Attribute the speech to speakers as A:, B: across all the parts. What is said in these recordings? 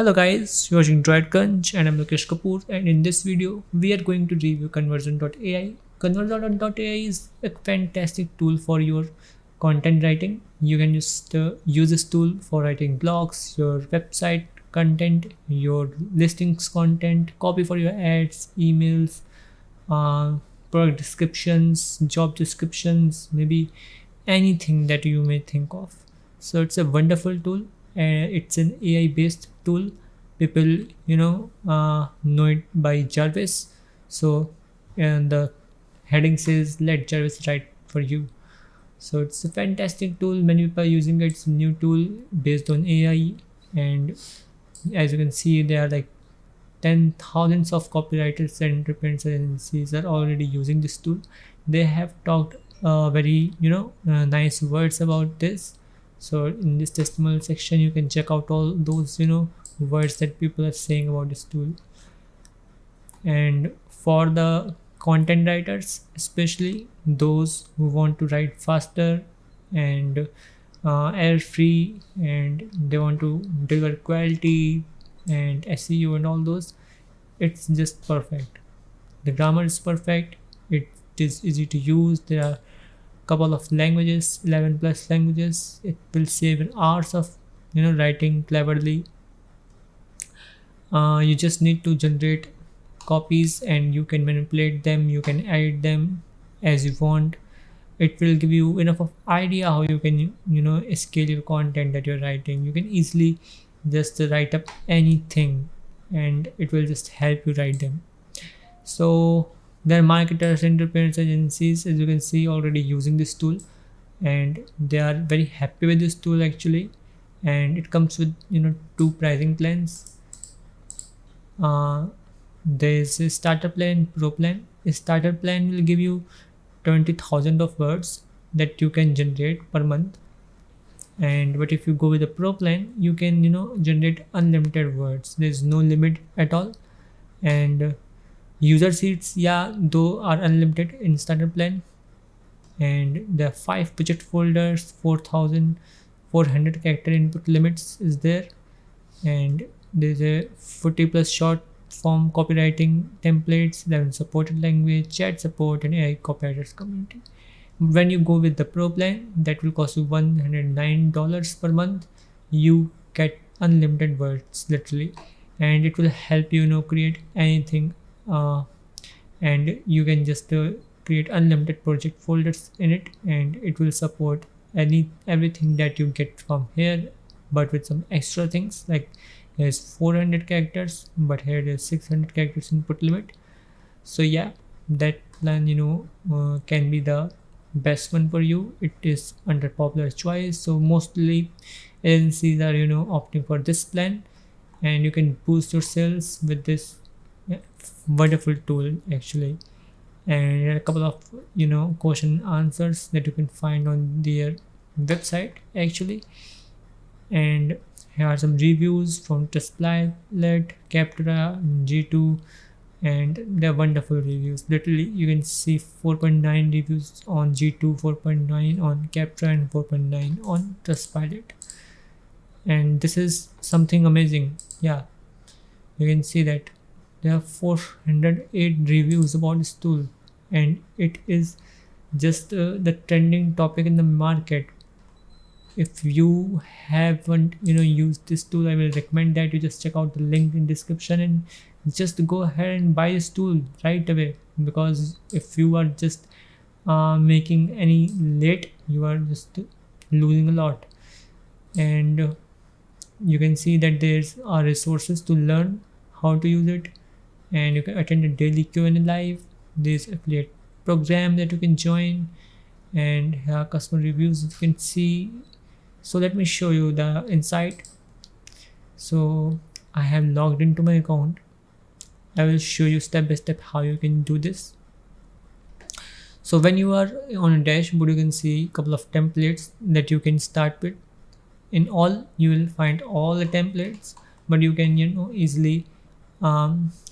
A: Hello guys, you're watching Droid and I'm Lokesh Kapoor, and in this video we are going to review Conversion.ai. Conversion.ai is a fantastic tool for your content writing. You can use this tool for writing blogs, your website content, your listings content, copy for your ads, emails, uh, product descriptions, job descriptions, maybe anything that you may think of. So it's a wonderful tool. It's an AI based tool. People, know it by Jarvis. So, and the heading says let Jarvis write for you. So it's a fantastic tool. Many people are using it. It's a new tool based on AI, and as you can see, there are like ten thousands of copywriters and independent agencies are already using this tool. They have talked very nice words about this. So in this testimonial section you can check out all those words that people are saying about this tool. And for the content writers, especially those who want to write faster and error free, and they want to deliver quality and SEO and all those, it's just perfect. The grammar is perfect. It is easy to use. There are couple of languages, 11 plus languages. It will save hours of writing cleverly. You just need to generate copies and you can manipulate them, you can edit them as you want. It will give you enough of idea how you can scale your content that you're writing. You can easily just write up anything and it will just help you write them. So there are marketers, independent agencies, as you can see, already using this tool, and they are very happy with this tool actually. And it comes with two pricing plans. uh, there's a starter plan, pro plan. A starter plan will give you 20,000 of words that you can generate per month. And but if you go with the pro plan, you can generate unlimited words. There's no limit at all. And user seats, yeah, though are unlimited in starter plan. And the 5 budget folders, 4,400 character input limits is there. And there's a 40 plus short form copywriting templates, 11 supported language, chat support, and AI copywriters community. When you go with the pro plan, that will cost you $109 per month. You get unlimited words literally, and it will help you create anything. And you can just create unlimited project folders in it, and it will support everything that you get from here, but with some extra things. Like there's 400 characters, but here there's 600 characters input limit. So yeah, that plan can be the best one for you. It is under popular choice, so mostly agencies are opting for this plan, and you can boost your sales with this wonderful tool actually. And a couple of question answers that you can find on their website actually. And here are some reviews from Trustpilot, Captura, G2, and they're wonderful reviews. Literally, you can see 4.9 reviews on G2, 4.9 on Captura, and 4.9 on Trustpilot. And this is something amazing. Yeah, you can see that there are 408 reviews about this tool, and it is just the trending topic in the market. If you haven't used this tool, I will recommend that you just check out the link in description and just go ahead and buy this tool right away. Because if you are just making any late, you are just losing a lot. And you can see that there's resources to learn how to use it, and you can attend a daily Q&A live. There's affiliate program that you can join, and here are customer reviews you can see. So let me show you the insight. So I have logged into my account. I will show you step by step how you can do this. So when you are on a dashboard, you can see a couple of templates that you can start with. In all, you will find all the templates, but you can easily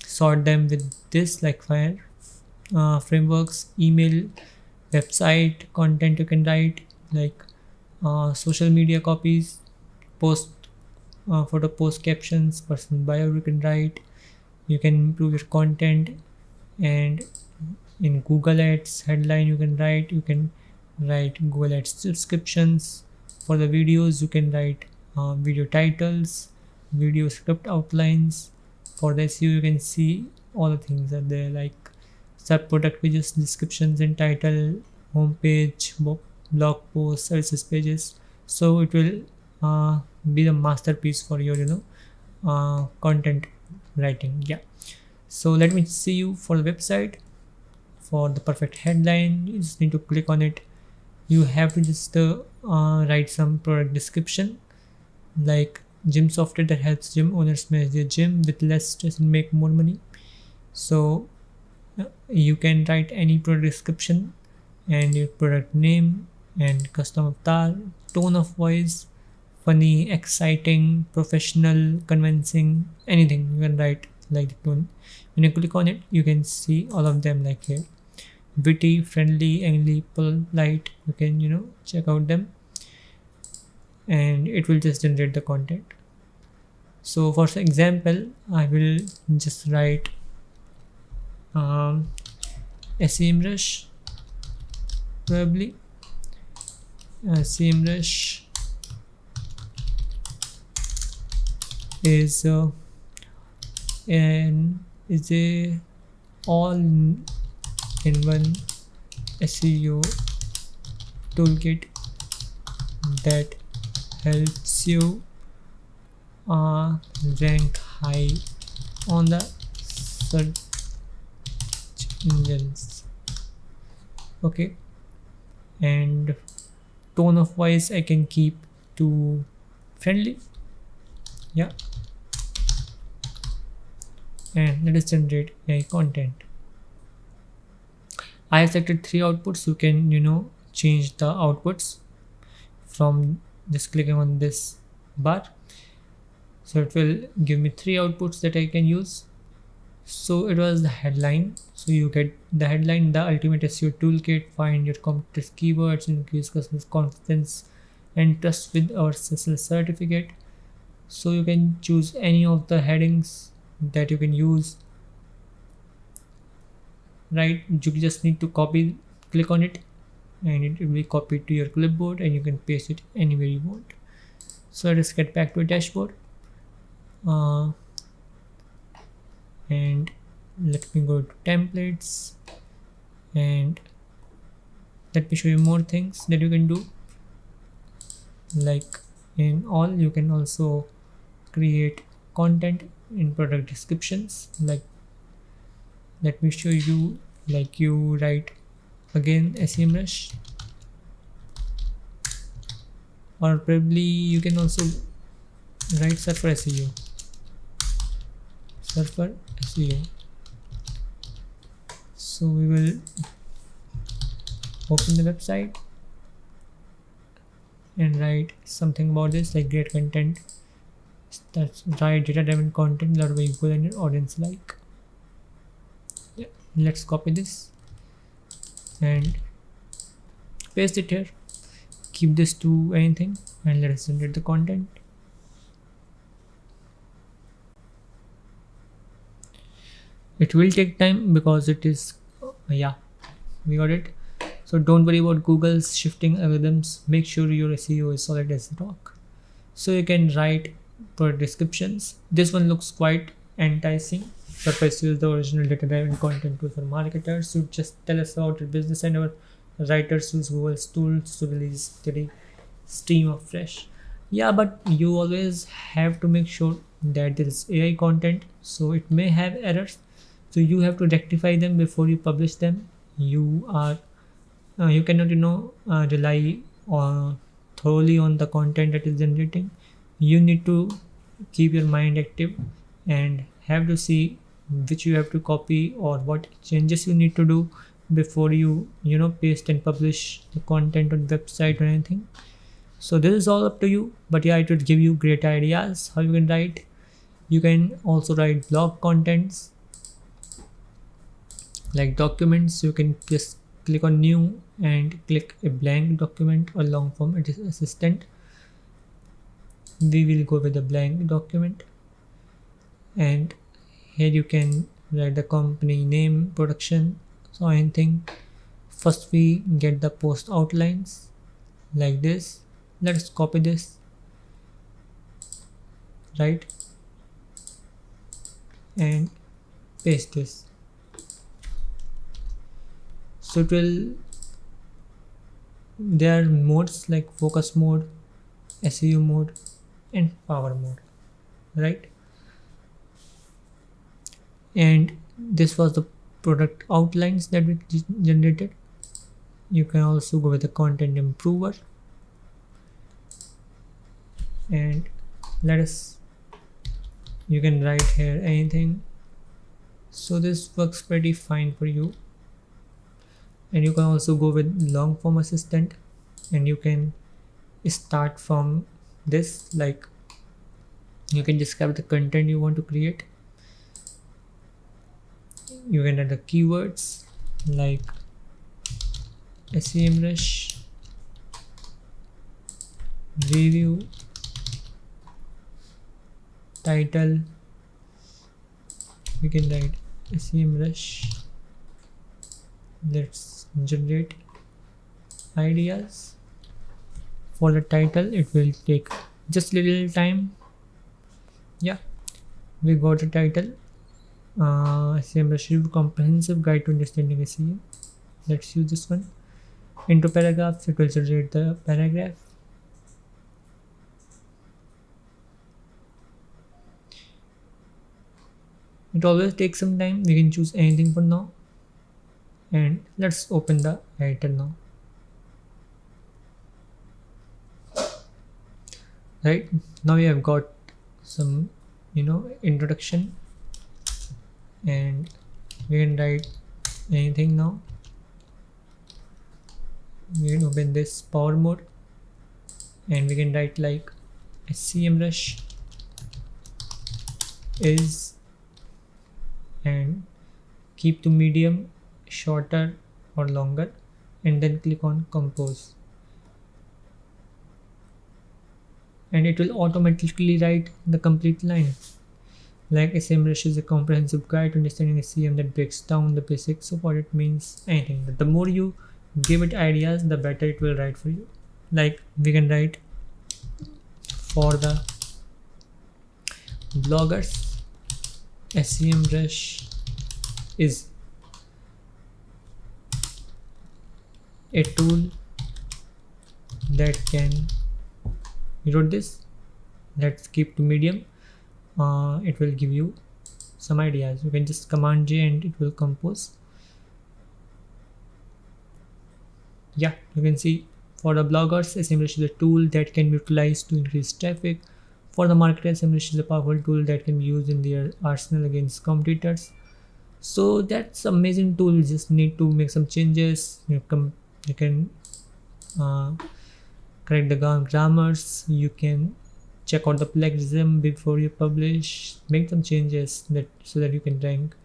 A: sort them with this, like fire frameworks, email, website content you can write, like social media copies, post photo post captions, personal bio you can write. You can improve your content, and in Google Ads headline you can write. You can write Google Ads subscriptions. For the videos you can write video titles, video script outlines. For the SEO you can see all the things are there, like sub product pages, descriptions and title, homepage, blog posts, services pages. So it will be the masterpiece for your content writing. Yeah, so let me see you for the website. For the perfect headline you just need to click on it. You have to just write some product description, like gym software that helps gym owners manage their gym with less stress and make more money. So you can write any product description and your product name and custom avatar, tone of voice, funny, exciting, professional, convincing, anything you can write like the tone. When you click on it you can see all of them, like here: witty, friendly, angry, polite. You can check out them, and it will just generate the content. So for example I will just write SEMrush, probably SEMrush is is a all in one SEO toolkit that helps you rank high on the search engines. Okay, and tone of voice I can keep to friendly. Yeah, and let us generate AI content. I have selected 3 outputs. You can change the outputs from just clicking on this bar. So it will give me 3 outputs that I can use. So it was the headline. So you get the headline: the ultimate SEO toolkit, find your competitors keywords, increase customers confidence and trust with our SSL certificate. So you can choose any of the headings that you can use, right? You just need to click on it, and it will be copied to your clipboard, and you can paste it anywhere you want. So let's get back to a dashboard, and let me go to templates, and let me show you more things that you can do. Like in all, you can also create content in product descriptions. Like, let me show you, like you write again SEMrush, or probably you can also write Surfer SEO. So we will open the website and write something about this, like great content. That's right, data-driven content that way people and your audience like. Yeah, let's copy this and paste it here. Keep this to anything, and let us generate the content. It will take time because it is yeah, we got it. So don't worry about Google's shifting algorithms. Make sure your SEO is solid as rock. So you can write product descriptions. This one looks quite enticing. Surface use the original data-driven content tool for marketers. So just tell us about your business, and our writers use Google's tools to release steady stream of fresh. Yeah, but you always have to make sure that there is AI content, so it may have errors. So you have to rectify them before you publish them. You cannot rely thoroughly on the content that is generating. You need to keep your mind active and have to see which you have to copy or what changes you need to do before you paste and publish the content on website or anything. So this is all up to you, but yeah, it would give you great ideas how you can write. You can also write blog contents like documents. You can just click on new and click a blank document or long form assistant. We will go with a blank document, and here you can write the company name, production, so anything. First we get the post outlines like this. Let's copy this, right, and paste this. So it will, there are modes like focus mode, SEO mode, and power mode, right? And this was the product outlines that we generated. You can also go with the content improver, and let us, you can write here anything. So this works pretty fine for you. And you can also go with long form assistant, and you can start from this, like you can describe the content you want to create. You can add the keywords like SEMrush, review, title. We can write SEMrush. Let's generate ideas. For the title, it will take just little time. Yeah, we got the title. SEMrush review, comprehensive guide to understanding SEO. Let's use this one. Into paragraphs, it will generate the paragraph. It always takes some time. We can choose anything for now, and let's open the editor now. Right now we have got some introduction, and we can write anything now. We can open this power mode, and we can write like SEMrush is, and keep to medium, shorter or longer, and then click on compose, and it will automatically write the complete line. Like SEMrush is a comprehensive guide to understanding SEM that breaks down the basics of what it means. Anything, but the more you give it ideas, the better it will write for you. Like we can write for the bloggers, SEMrush is a tool that can, you wrote this, let's keep to medium. It will give you some ideas. You can just command J and it will compose. Yeah, you can see for the bloggers, SEMrush is a tool that can be utilized to increase traffic. For the marketers, SEMrush is a powerful tool that can be used in their arsenal against competitors. So that's amazing tool. You just need to make some changes. You can correct the grammars. You can check out the plagiarism before you publish. Make some changes so that you can rank.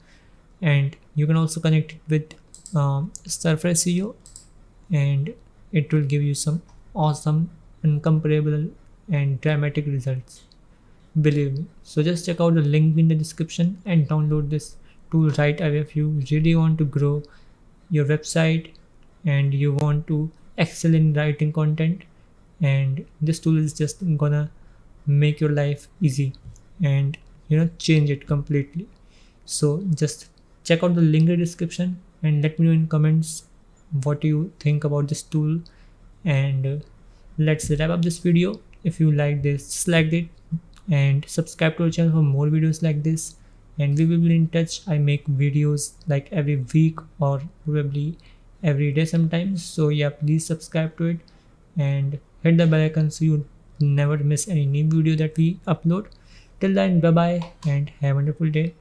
A: And you can also connect it with Surface SEO, and it will give you some awesome, incomparable, and dramatic results. Believe me. So just check out the link in the description and download this tool right away if you really want to grow your website and you want to excel in writing content. And this tool is just gonna make your life easy and change it completely. So just check out the link in the description and let me know in comments what you think about this tool. And let's wrap up this video. If you like this, just like it and subscribe to our channel for more videos like this, and we will be in touch. I make videos like every week or probably every day sometimes. So yeah, please subscribe to it and hit the bell icon so you never miss any new video that we upload. Till then, bye bye and have a wonderful day.